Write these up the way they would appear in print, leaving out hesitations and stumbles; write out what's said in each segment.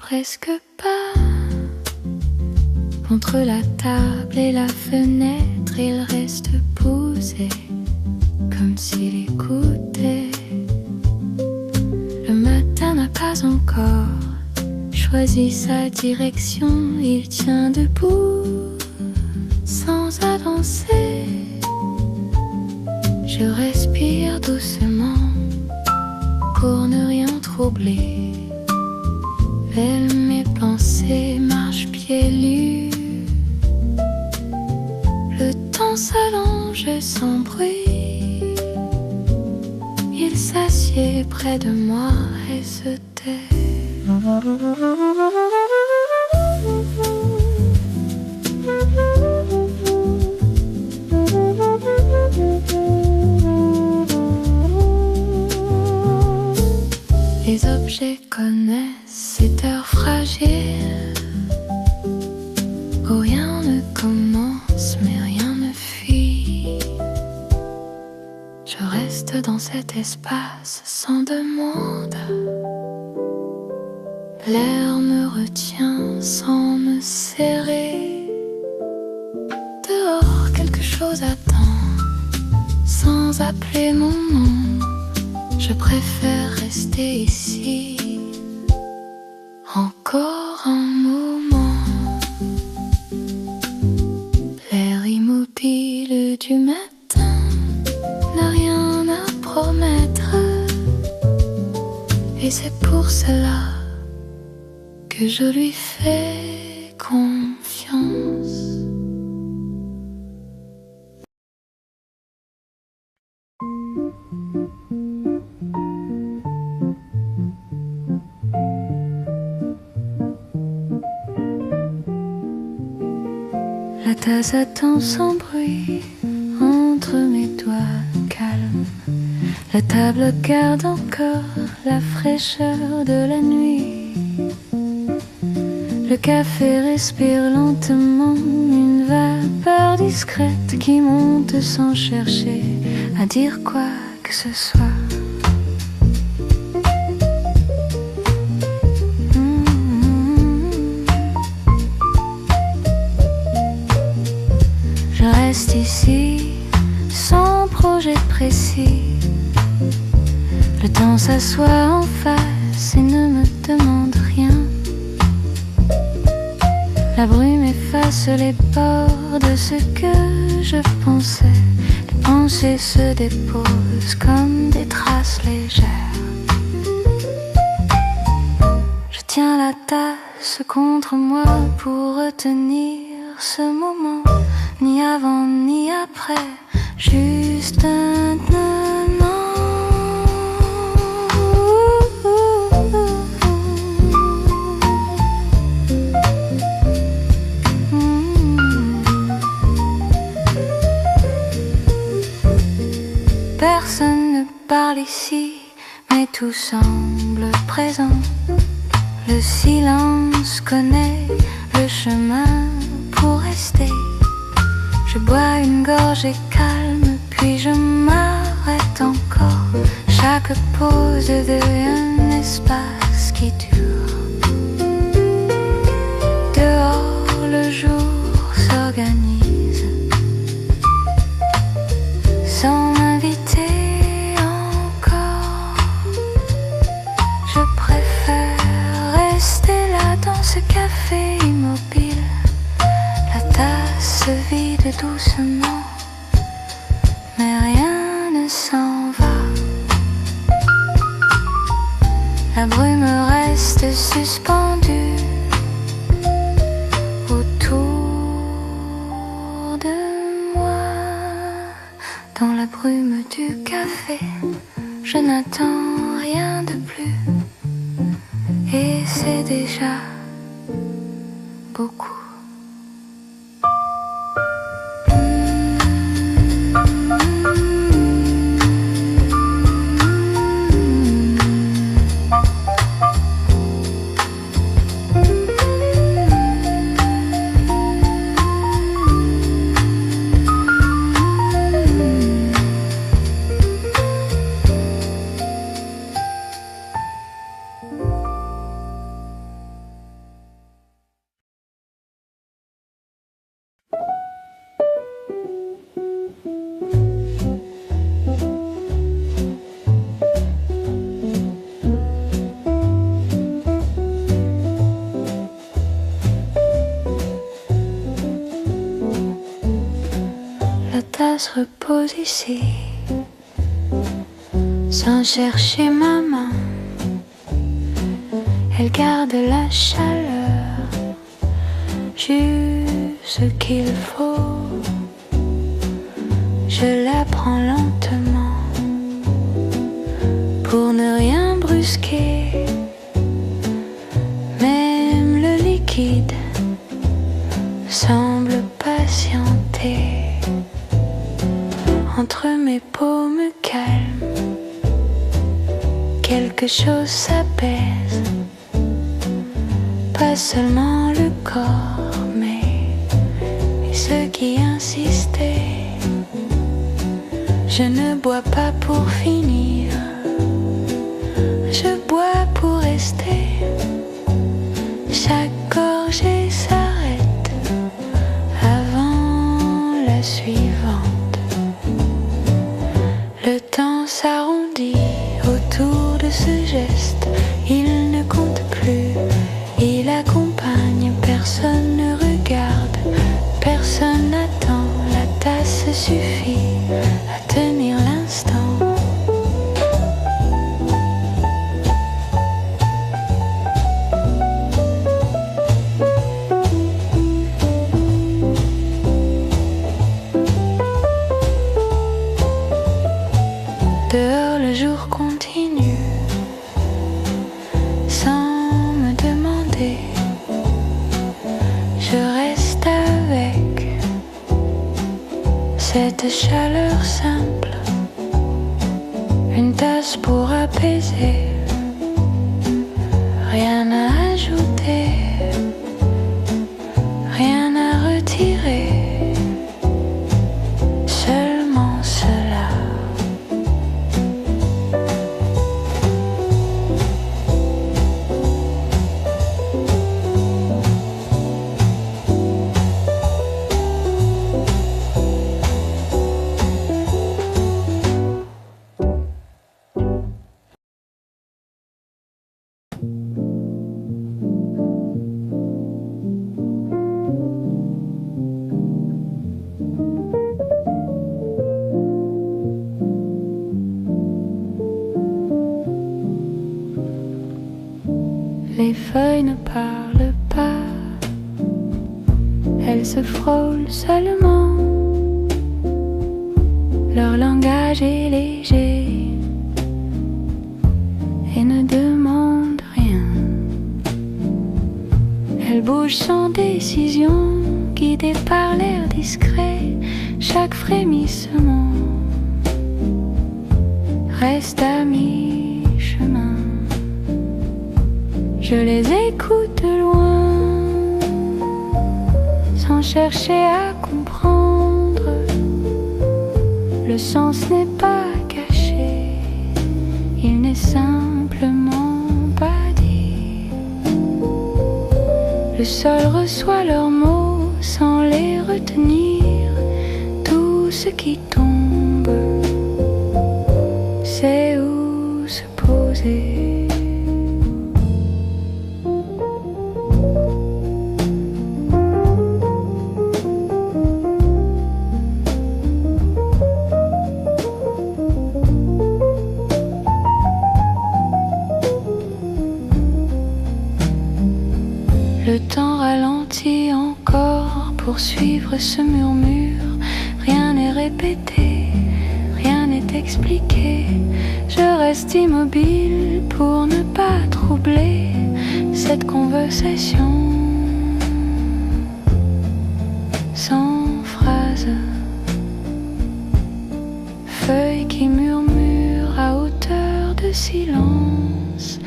presque pas. Contre la table et la fenêtre, il reste posé, comme s'il écoutait. Le matin n'a pas encore choisi sa direction, il tient debout, sans avancer. Je respire doucement pour ne rien troubler. Vers mes pensées marche pieds nus. Le temps s'allonge sans bruit. Il s'assied près de moi et se tait. Les objets connaissent cette heure fragile où rien ne commence mais rien ne fuit. Je reste dans cet espace sans demande. L'air me retient sans me serrer. Dehors quelque chose attend sans appeler mon nom. Je préfère rester ici encore un moment. L'air immobile du matin n'a rien à promettre. Et c'est pour cela que je lui fais confiance. La tasse attend sans bruit entre mes doigts calmes. La table garde encore la fraîcheur de la nuit. Le café respire lentement, une vapeur discrète qui monte sans chercher à dire quoi que ce soit. Je reste ici, sans projet précis. Le temps s'assoit en face et ne me demande rien. La brume efface les bords de ce que je pensais. Les pensées se déposent comme des traces légères. Je tiens la tasse contre moi pour retenir ce moment. Ni avant ni après, juste maintenant. Personne ne parle ici, mais tout semble présent. Le silence connaît le chemin pour rester. Je bois une gorgée calme, puis je m'arrête encore. Chaque pause devient un espace qui dure. Dehors, le jour s'organise sans m'inviter encore. Je préfère rester là dans ce café immobile. La tasse se vide doucement, mais rien ne s'en va. La brume reste suspendue autour de moi. Dans la brume du café, je n'attends rien de plus. Et c'est déjà beaucoup. ça se repose ici, sans chercher ma main. Elle garde la chaleur, juste ce qu'il faut. Je la prends lentement pour ne rien brusquer. Même le liquide semble patienter. Entre mes paumes calmes, quelque chose s'apaise. Pas seulement le corps, mais ceux qui insistaient. Je ne bois pas pour finir, je bois pour rester. Chaque gorgée s'arrête avant la suivante. Le temps s'arrondit autour de ce geste. Il ne compte plus, il accompagne. Personne ne regarde, personne n'attend. La tasse suffit à tenir l'instant. Dehors le jour continue, sans me demander. Je reste avec cette chaleur simple, une tasse pour apaiser. Rien à ajouter, rien à retirer, seulement cela. Les feuilles ne parlent pas, elles se frôlent seulement. Leur langage est léger et ne demande rien. Elles bougent sans décision, guidées par l'air discret. Chaque frémissement reste à mi-chemin. Je les écoute de loin, sans chercher à comprendre. Le sens n'est pas caché, il n'est simplement pas dit. Le sol reçoit leurs mots sans les retenir. Tout ce qui tombe, c'est où se poser. Le temps ralentit encore pour suivre ce murmure. Rien n'est répété, rien n'est expliqué. Je reste immobile pour ne pas troubler cette conversation sans phrase. Feuilles qui murmurent à hauteur de silence,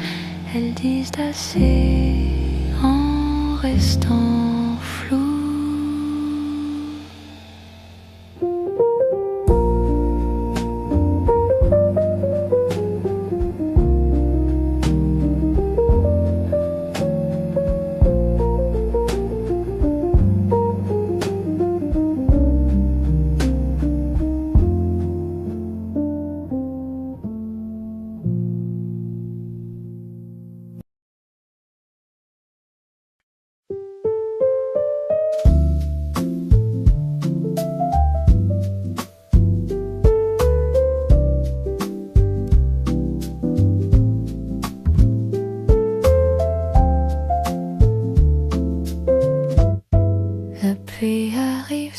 elles disent assez en restant flou.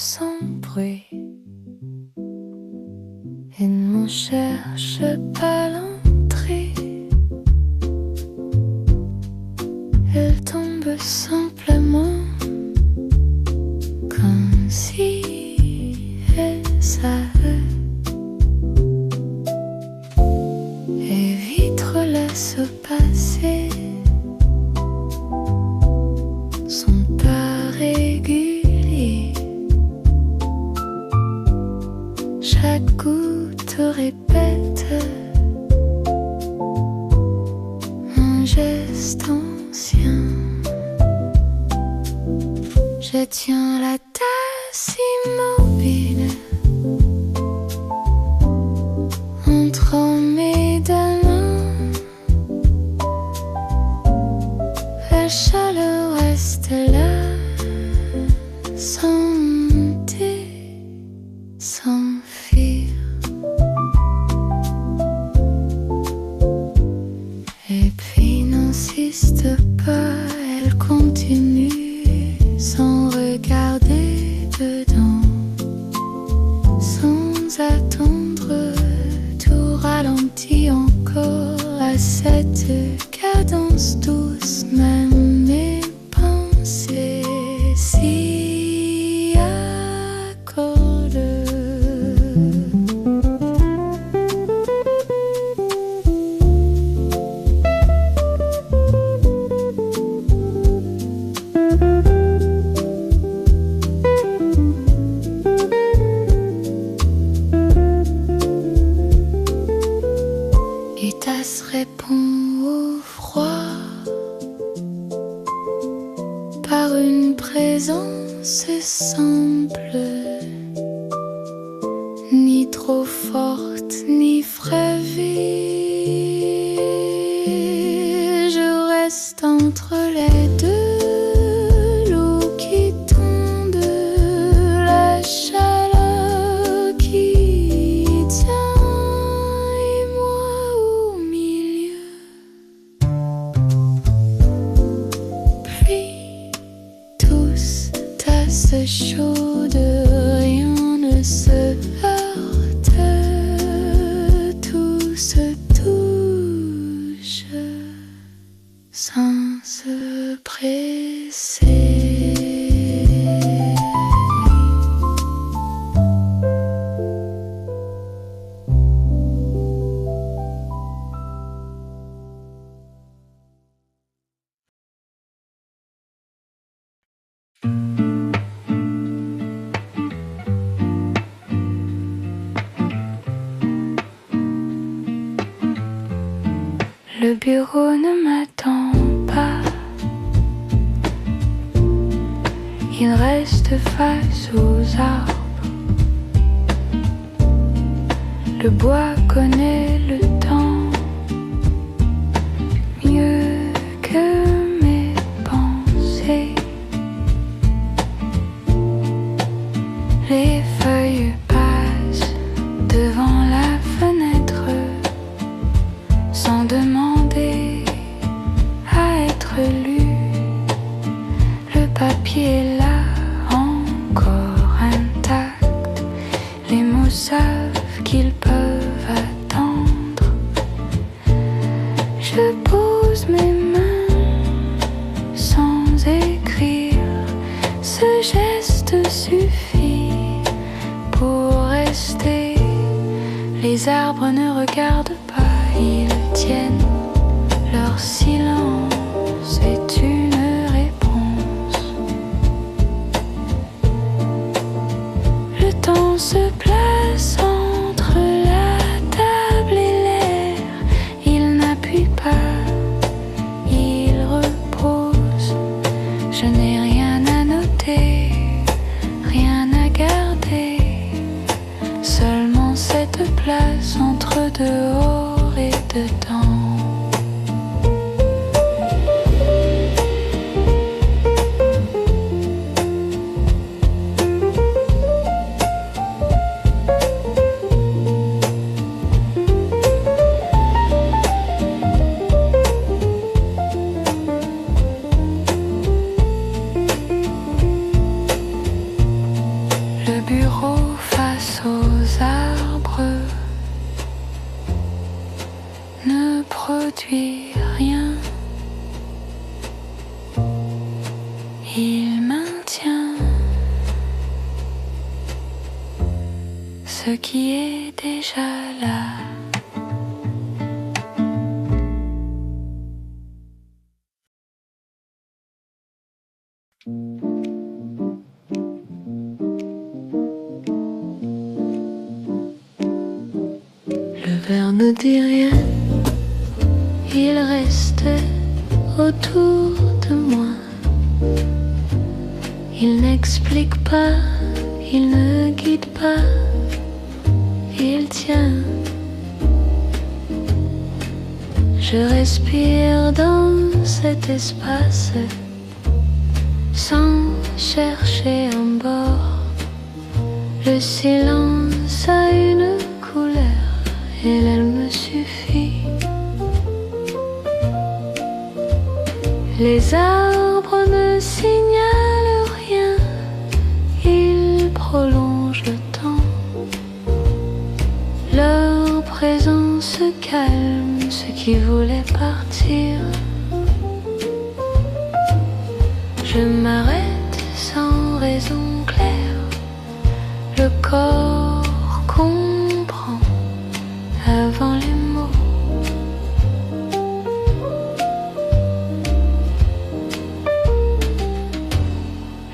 sans bruit. Il ne m'en cherche pas l'entrée. Elle tombe simplement comme si elle savait. Et vite laisse passer son pas régulier. Chaque goutte répète un geste ancien. Je tiens la tasse immobile entre mes deux mains. La chaleur reste là, sans monter, sans fuir. Et puis n'insiste pas, elle continue sans regarder dedans, sans attendre, tout ralentit encore à cette cadence douce. Même mes pensées s'y accordent. Itas répond au froid par une présence simple, ni trop forte ni fravie. Je reste entre les deux, l'eau qui tombe, la chaleur qui tient, et moi au milieu. Puis tous tasses chaudes, rien ne se heurte, tout se touche sans se presser. Le bureau ne m'attend pas. Il reste face aux arbres. Le bois connaît le temps mieux que mes pensées. Les feuilles passent devant la fenêtre sans demander à être lu. Le papier est là, encore intact. Les mots savent qu'ils peuvent attendre. Je pose mes mains sans écrire. Ce geste suffit pour rester. Les arbres ne regardent pas, ils tiennent. Leur silence est une réponse. Le temps se place entre la table et l'air. Il n'appuie pas, il repose. Je n'ai rien à noter, rien à garder. Seulement cette place entre dehors et dedans. ce qui est déjà là. Le verre ne dit rien, il reste autour de moi. Il n'explique pas, il ne guide pas, il tient. Je respire dans cet espace sans chercher un bord. Le silence a une couleur et elle me suffit. Les arbres ne signalent rien, ils prolongent le temps. Leur présence calme ceux qui voulaient partir. Je m'arrête sans raison claire, le corps comprend avant les mots.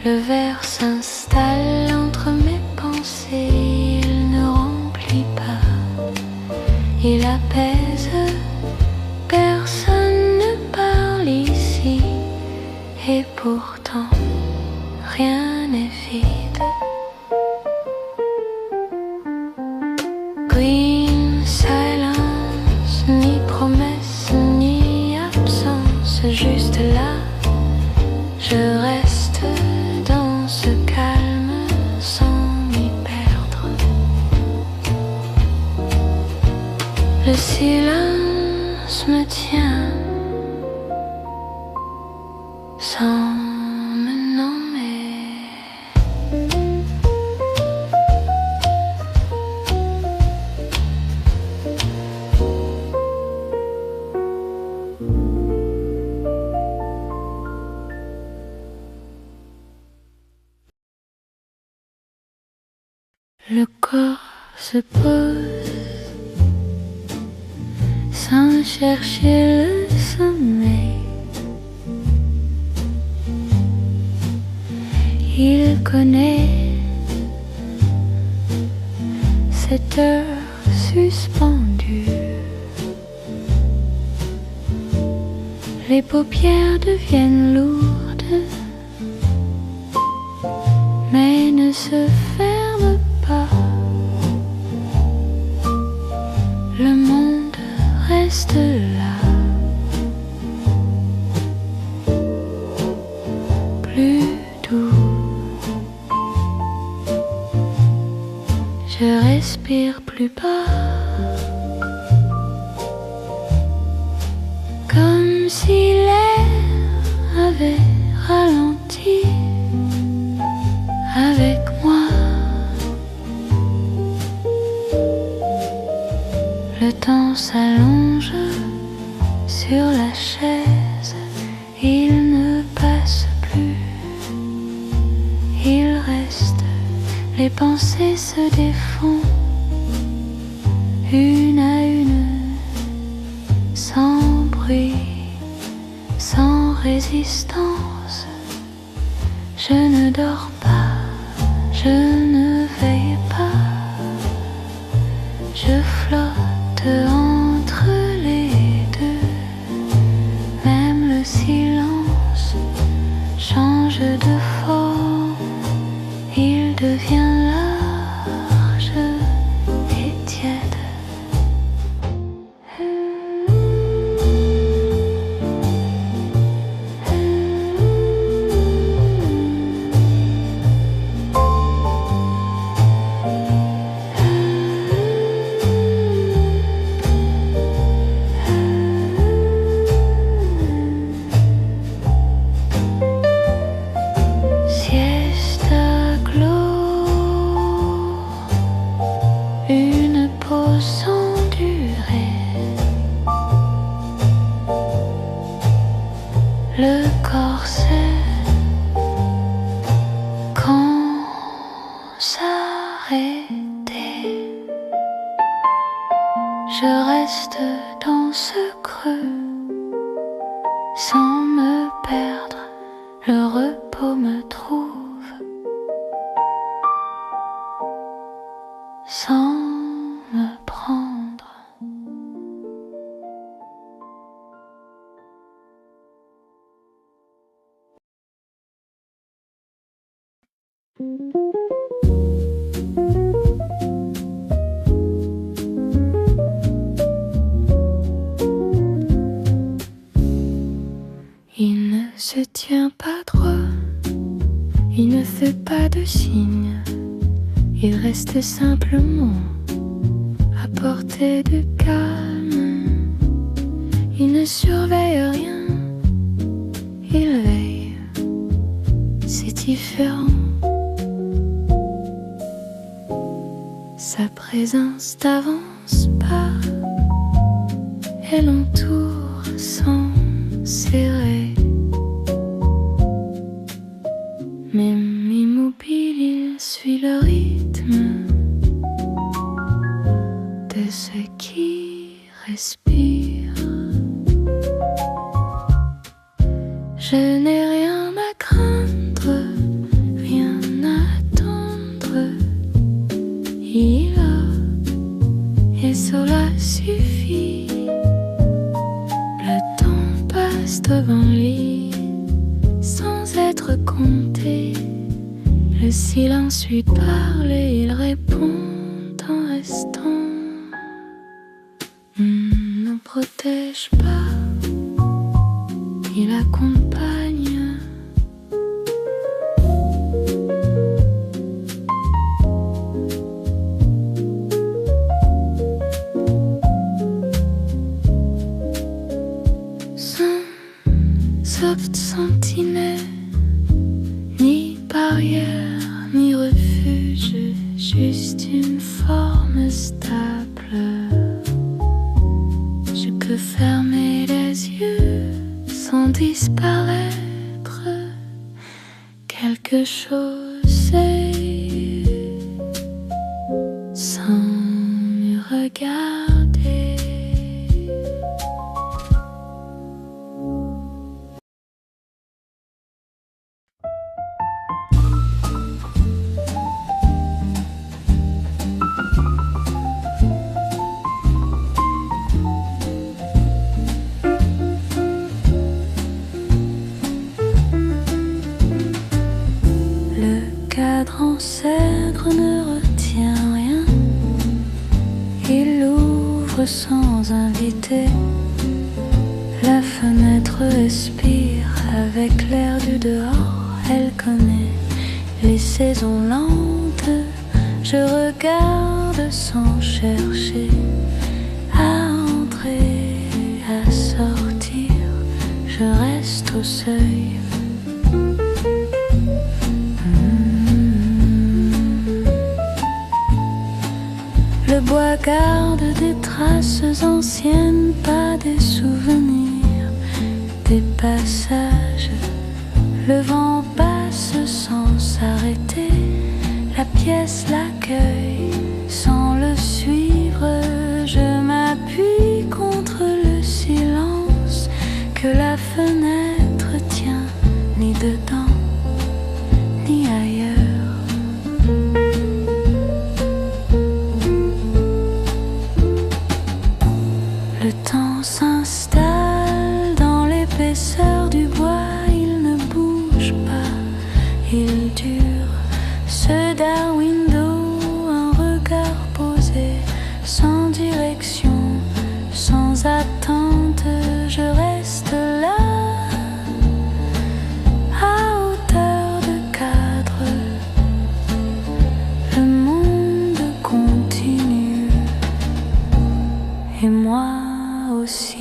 Le verre s'installe entre mes pensées, il ne remplit pas, il apaise, personne ne parle ici, et pourtant rien n'est vide. Green silence, ni promesse, ni absence, juste là, je reste dans ce calme sans m'y perdre. Le silence me tient sans me nommer. Le corps se pose sans chercher le sommeil. Il connaît cette heure suspendue. Les paupières deviennent lourdes, mais ne se ferment pas. Le monde reste là, plus doux. Je respire plus bas, comme si l'air avait ralenti avec moi. Le temps s'allonge sur la chaise, il ne passe plus, il reste. Les pensées se défont une à une, sans bruit, sans résistance. Je ne dors pas, je ne veille pas, je flotte entre les deux. Même le silence change de forme, il devient large et tiède. Siesta gloriosa, sans me prendre. Il ne se tient pas droit, il ne fait pas de signe, il reste simplement à portée de calme. Il ne surveille rien, il veille, c'est différent. Sa présence n'avance pas, elle entoure sans serrer. Même immobile, il suit le rythme de ce qui respire. Je n'ai rien à craindre, rien à attendre. Il a, et cela suffit. Le temps passe devant lui sans être compté. Le silence lui parle et il répond en restant. Ne protège pas, il accompagne. Sans soft sentinelle, ni barrière, ni refuge, juste une forme stable. Je peux fermer les yeux sans disparaître. Quelque chose c'est sans me regarder. En cèdre ne retient rien, il l'ouvre sans inviter. La fenêtre respire avec l'air du dehors, elle connaît les saisons lentes. Je regarde sans chercher à entrer, à sortir, je reste au seuil. Le bois garde des traces anciennes, pas des souvenirs, des passages. Le vent passe sans s'arrêter, la pièce l'accueille sans le suivre. Je m'appuie contre le silence que la fenêtre tient, ni dedans, ni ailleurs. Le temps s'installe dans l'épaisseur du bois, il ne bouge pas, il dure. Ce Darwindo, un regard posé, sans direction, sans attente, je reste là, à hauteur de cadre. Le monde continue, et moi aussi.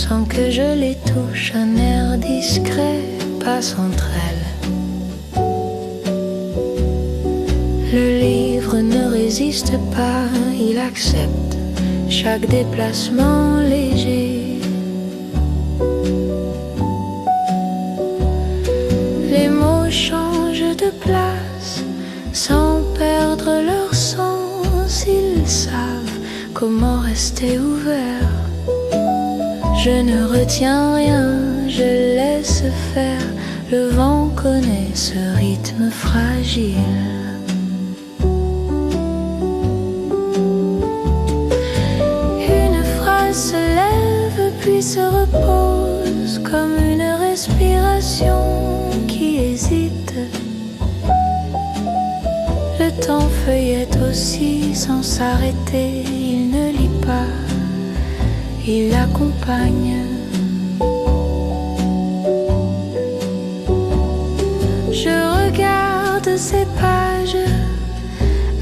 sans que je les touche. Un air discret passe entre elles. Le livre ne résiste pas, il accepte chaque déplacement léger. Les mots changent de place sans perdre leur sens. Ils savent comment rester ouverts. Je ne retiens rien, je laisse faire. Le vent connaît ce rythme fragile. Une phrase se lève puis se repose comme une respiration qui hésite. Le temps feuillette aussi sans s'arrêter. Il ne lit pas, il l'accompagne. Je regarde ces pages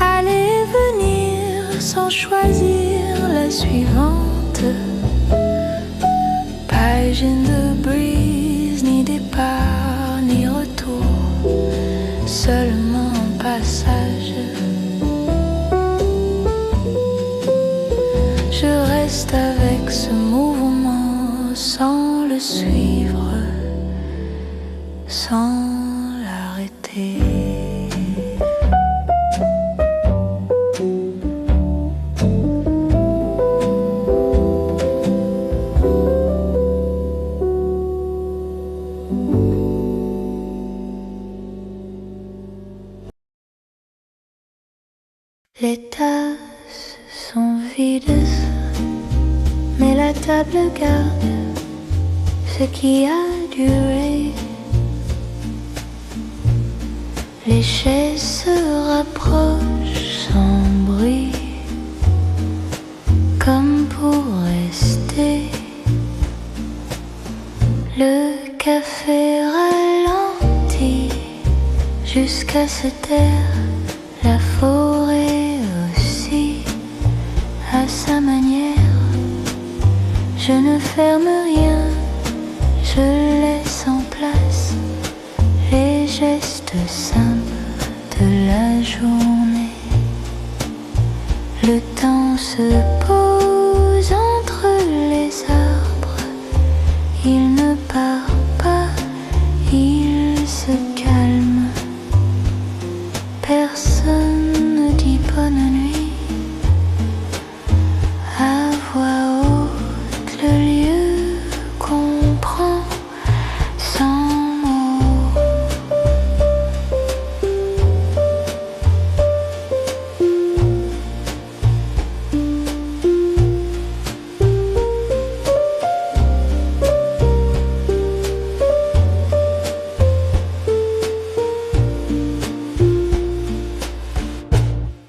aller et venir sans choisir la suivante. Page in the breeze, ni départ ni retour, seulement un passage. Je reste avec ce mouvement sans le suivre, sans l'arrêter. Les tasses sont vides, mais la table garde ce qui a duré. Les chaises se rapprochent sans bruit, comme pour rester. Le café ralentit jusqu'à se taire. La forêt aussi, à sa manière. Je ne ferme rien, je laisse en place les gestes simples de la journée. Le temps se pose entre les arbres. Il ne part pas, il se calme. Personne ne dit bonne nuit. À voix haute, le lieu comprend sans mots.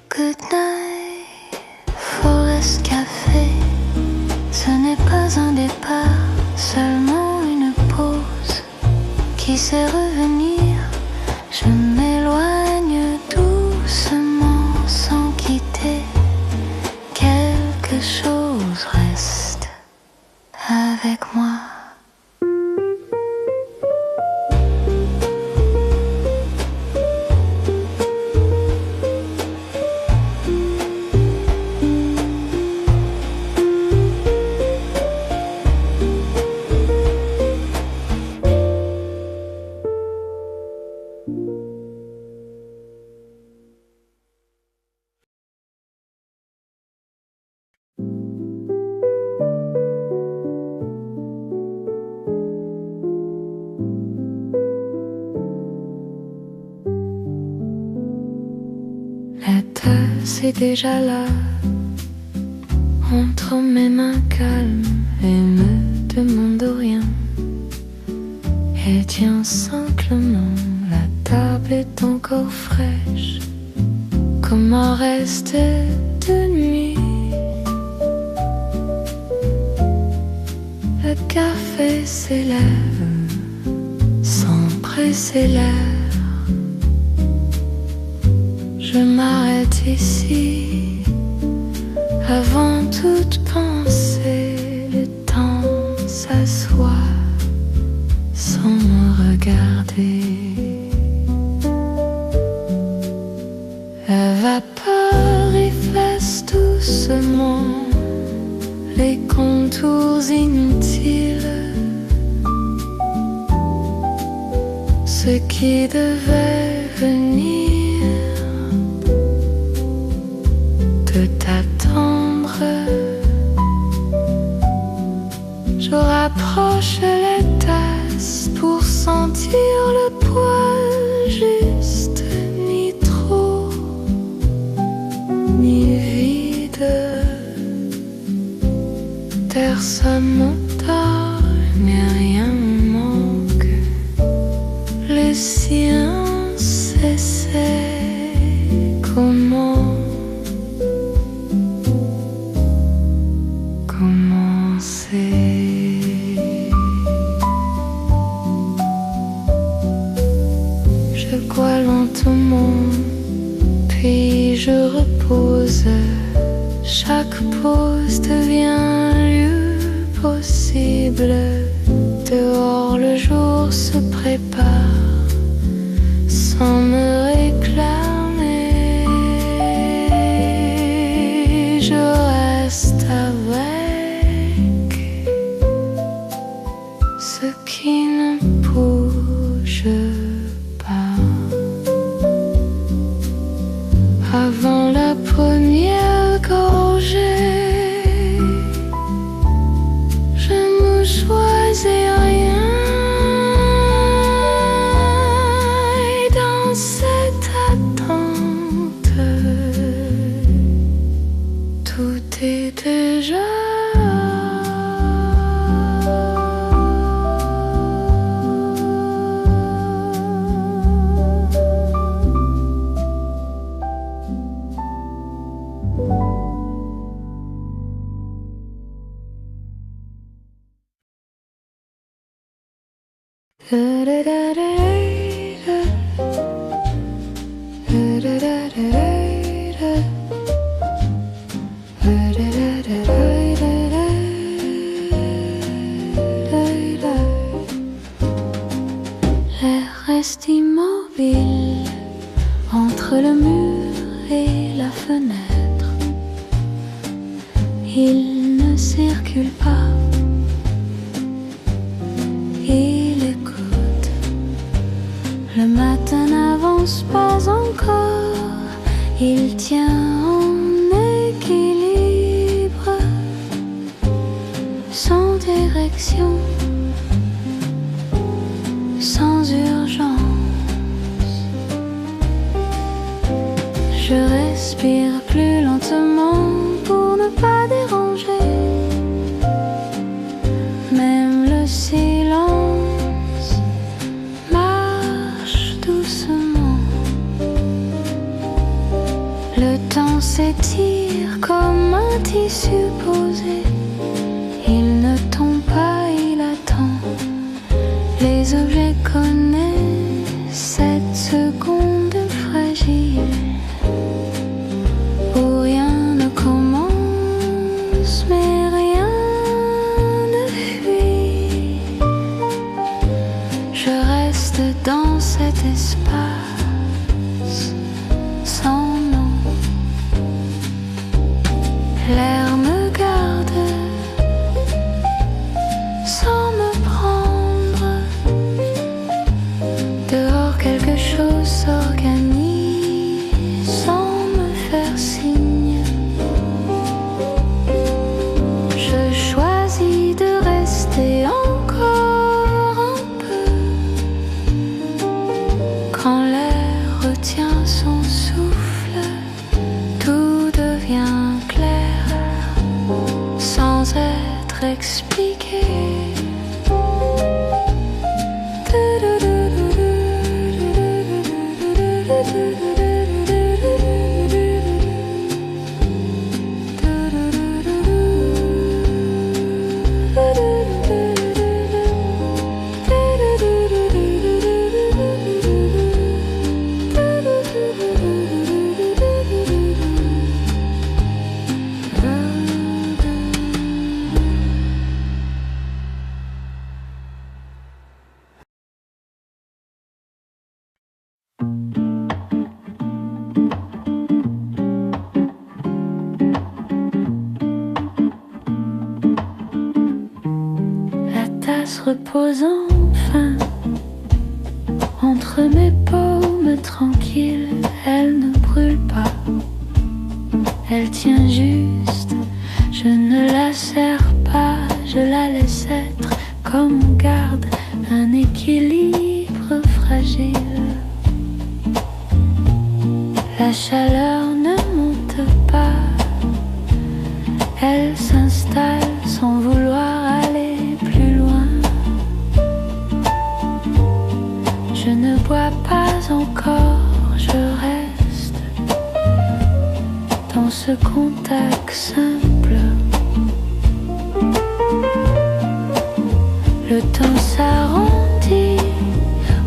Good night, Forest Café. Ce n'est pas un départ, seulement une pause qui sait revenir. Je m'éloigne doucement sans quitter. Quelque chose reste avec moi. La tasse est déjà là, entre mes mains calmes et me demande rien. Elle tient simplement, la table est encore fraîche. Comment rester de nuit? Le café s'élève sans presser l'air. Je m'arrête ici avant toute pensée. Le temps s'arrête. La vapeur efface doucement les contours inutiles, ce qui devait venir de t'attendre. Je rapproche les tasses pour sentir le poids juste, ni trop, ni vide. Personne m'entend, mais rien me manque. Le silence essaie commencer. Je bois lentement, puis je repose. Chaque pause devient un lieu possible. Dehors le jour se prépare sans me réclamer. Je reste avec ce qui ne bouge pas. Avant la première gorgée, je ne choisis rien. Et dans cette attente, tout est déjà. L'air reste immobile entre le mur et la fenêtre. Il ne circule pas. Il écoute. Le matin n'avance pas encore. Il tient en équilibre, sans direction, sans urgence. Je respire plus lentement pour ne pas déranger. Même le silence marche doucement. Le temps s'étire comme un tissu posé. Il ne tombe pas, il attend. Les objets connaissent cette seconde fragile où rien ne commence, mais rien ne fuit. Je reste dans cet espace sans nom. L'air me garde sans me prendre. Dehors quelque chose s'organise sans me faire signe. Je choisis de rester encore un peu. Quand l'air retient son souffle, tout devient clair sans être expliqué. repose enfin entre mes paumes tranquilles. Elle ne brûle pas, elle tient juste. Je ne la serre pas, je la laisse être comme on garde un équilibre fragile. La chaleur ne monte pas, elle s'installe sans vouloir aller plus loin. Je ne bois pas encore, je reste dans ce contact simple. Le temps s'arrondit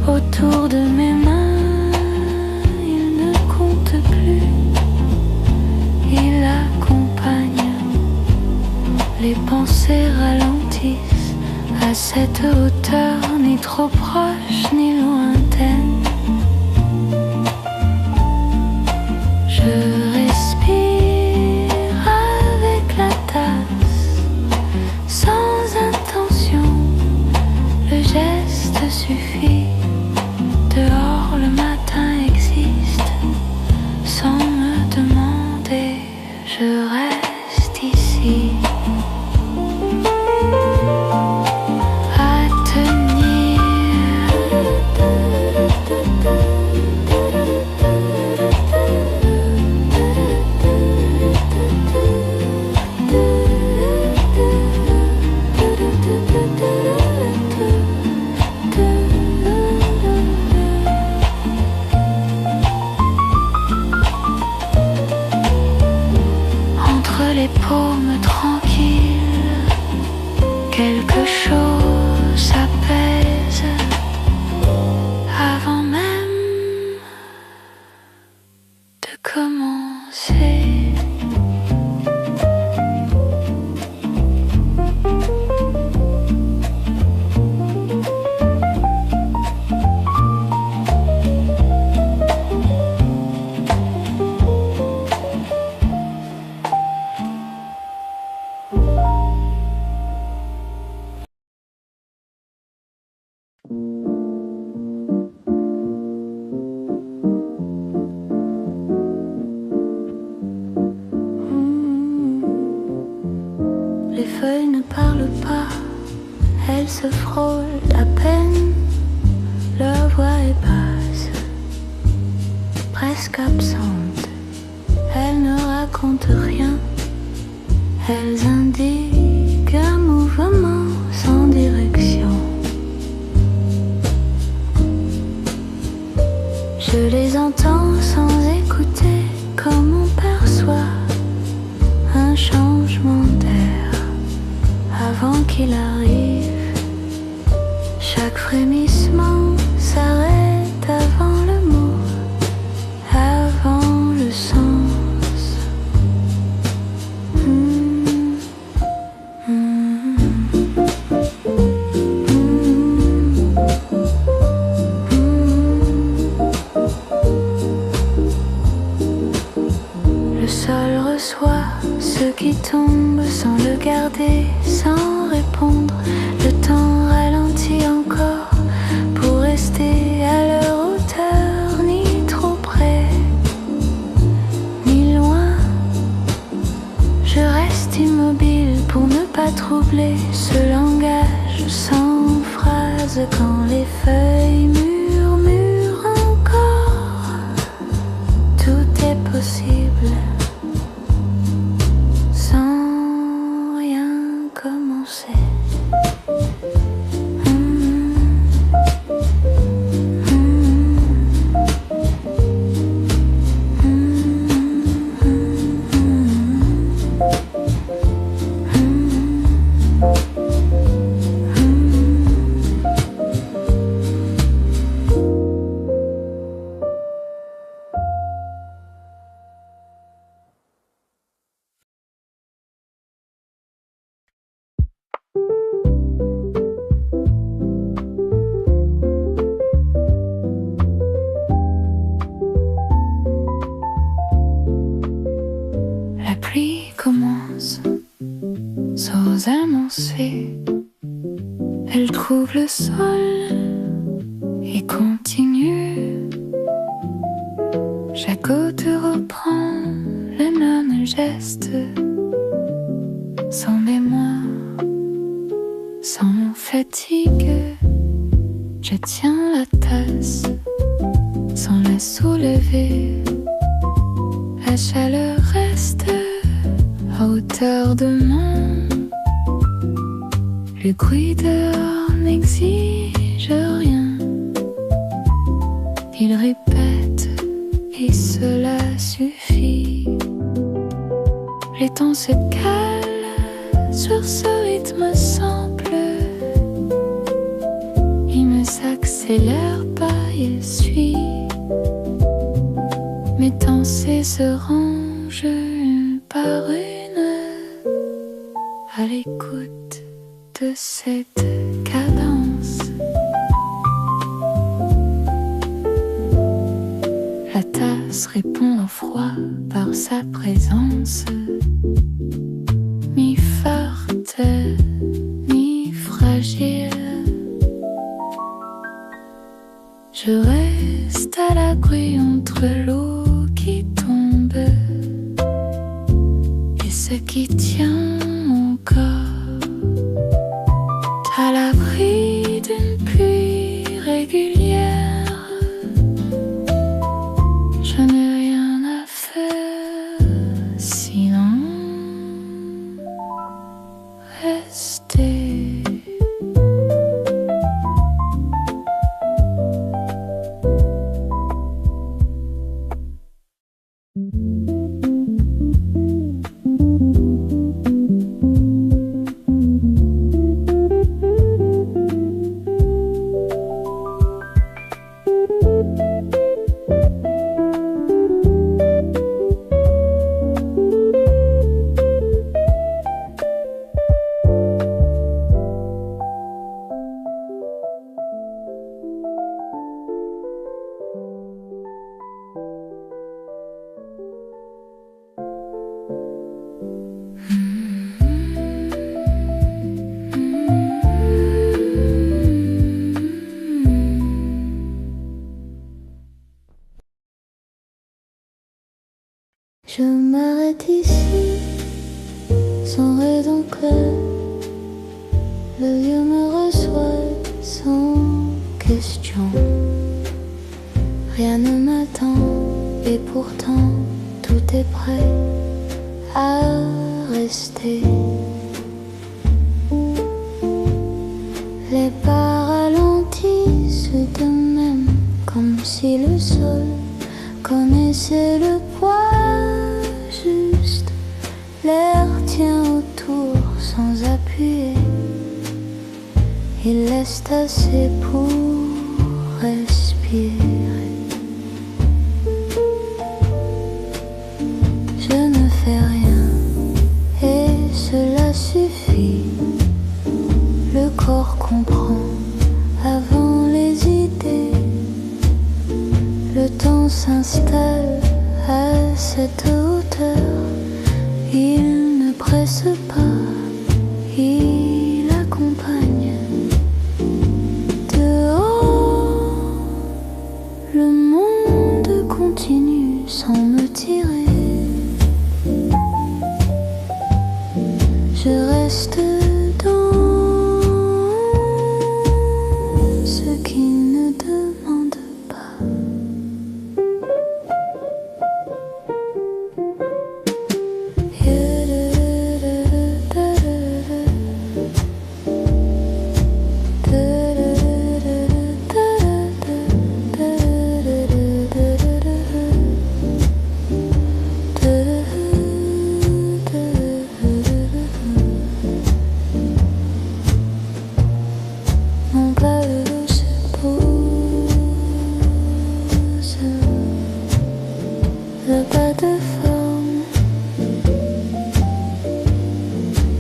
autour de mes mains, il ne compte plus, il accompagne. Les pensées ralentissent à cette hauteur, ni trop proche ni lointaine. Je respire avec la tasse, sans intention, le geste suffit. Dehors le matin existe, sans me demander, je reste ici. Les paumes tranquilles, quelque chose s'apaise avant même de commencer. Les feuilles ne parlent pas, elles se frôlent à peine. Leur voix est basse, presque absente. Elles ne racontent rien, elles indiquent un mouvement sans direction. Je les entends sans écouter, comme on perçoit un changement d'air avant qu'il arrive. Chaque frémissement s'arrête avant le mot, avant le sens. Le sol reçoit ce qui tombe sans le garder, sans répondre. Le temps ralentit encore pour rester à leur hauteur, ni trop près, ni loin. Je reste immobile pour ne pas troubler ce langage sans phrase quand les feuilles murmurent encore. Tout est possible sans rien commencer. La pluie commence sans annoncer. Elle trouve le sol et continue. Chaque goutte reprend les mêmes gestes, sans mémoire, sans fatigue. Je tiens la tasse sans la soulever. La chaleur reste à hauteur de main. Le bruit dehors n'exige rien. Il répète et cela suffit. Les temps se calent sur ce rythme simple. Il ne s'accélère pas, il suit. Mes pensées se rangent une par une à l'écoute de cette cadence. La tasse répond au froid par sa présence, mi-forte, mi-fragile. Je reste à l'abri entre l'eau qui tombe et ce qui tient mon corps, à l'abri d'une pluie régulière. Je n'ai rien à faire sinon rester. Je m'arrête ici, sans raison claire. Le vieux me reçoit sans question. Rien ne m'attend et pourtant tout est prêt à rester. Les pas ralentissent de même, comme si le sol connaissait le poids juste. L'air tient autour sans appuyer. Il laisse assez pour respirer. Je ne fais rien et cela suffit. Le corps comprend avant les idées. Le temps s'installe à cette hauteur. Il ne presse pas, il accompagne. Dehors, le monde continue sans me tirer. Je reste dans ce qui ne demande pas. Mon pas de l'eau se pose, le pas de forme,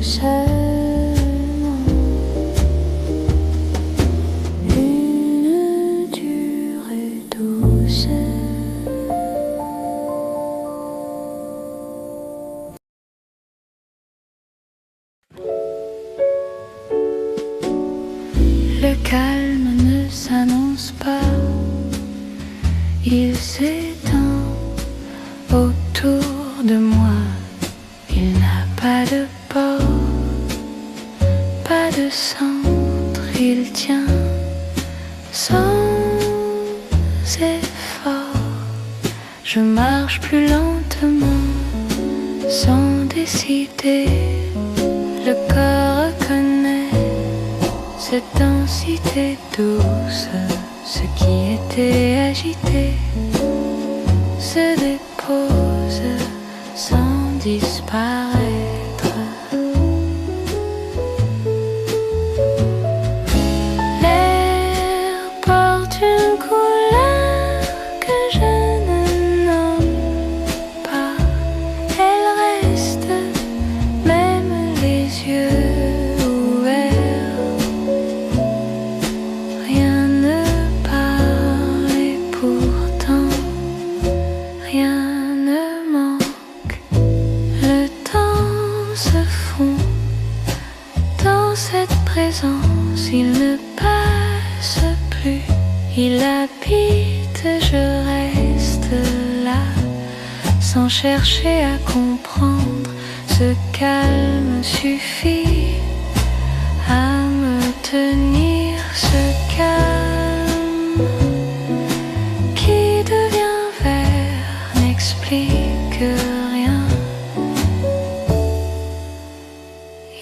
seulement une durée douce. calme ne s'annonce pas, il s'étend autour de moi. Il n'a pas de port, pas de centre, il tient sans effort. Je marche plus lentement, sans décider. Le corps reconnaît cette densité douce. Ce qui était agité se dépose sans disparaître. L'air porte une couleur que je ne nomme pas. Elle reste, même les yeux ouverts. Rien ne parle et pourtant rien ne manque. Le temps se fond dans cette présence. Il ne passe plus, il habite, je reste là, sans chercher à comprendre. Ce calme suffit à me tenir, ce calme qui devient vert n'explique rien.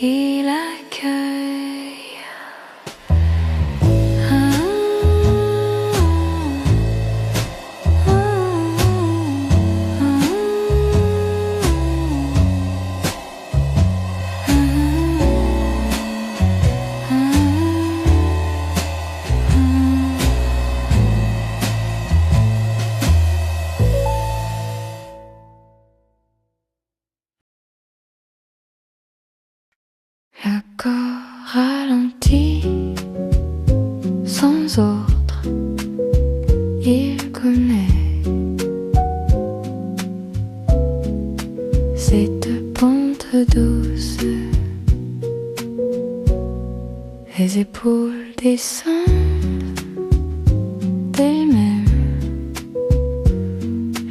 Il accueille. Le corps ralentit, sans ordre, il connaît cette pente douce. Les épaules descendent d'elles-mêmes,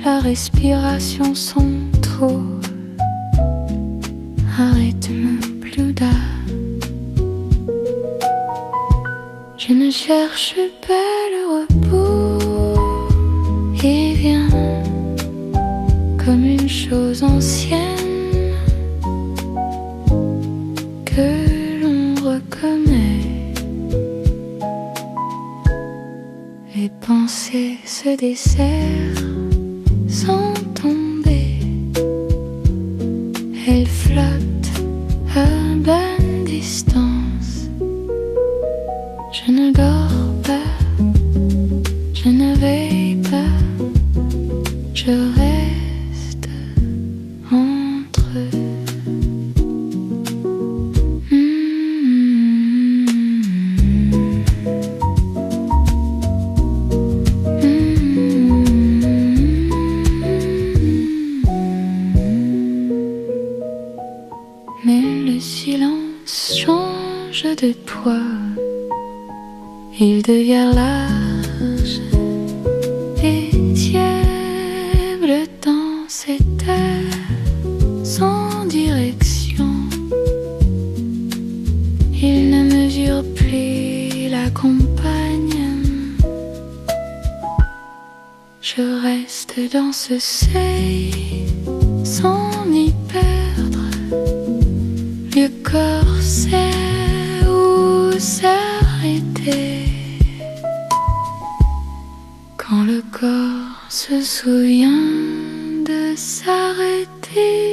la respiration son trop, un rythme plus bas. Je ne cherche pas le repos, il vient comme une chose ancienne que l'on reconnaît. Les pensées se desserrent sans tomber, elles flottent à bonne distance. Je ne dors pas, je ne veille pas, je reste entre eux. Mais le silence change de poids, il devient large et tièble dans cette air sans direction. Il ne mesure plus la compagne. Je reste dans ce seuil sans m'y perdre. Le corps sait où s'arrêter. Quand le corps se souvient de s'arrêter.